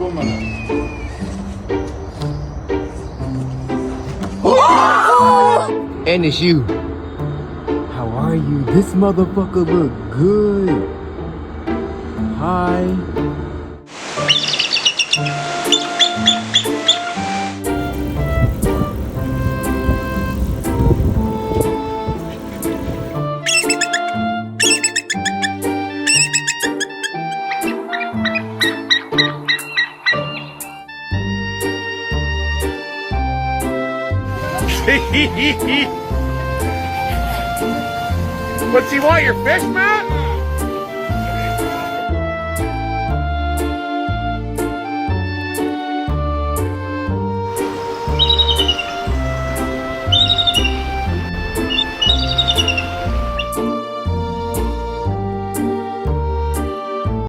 And it's you. How are you? This motherfucker look good. Hi. What's he want, your fish, Matt?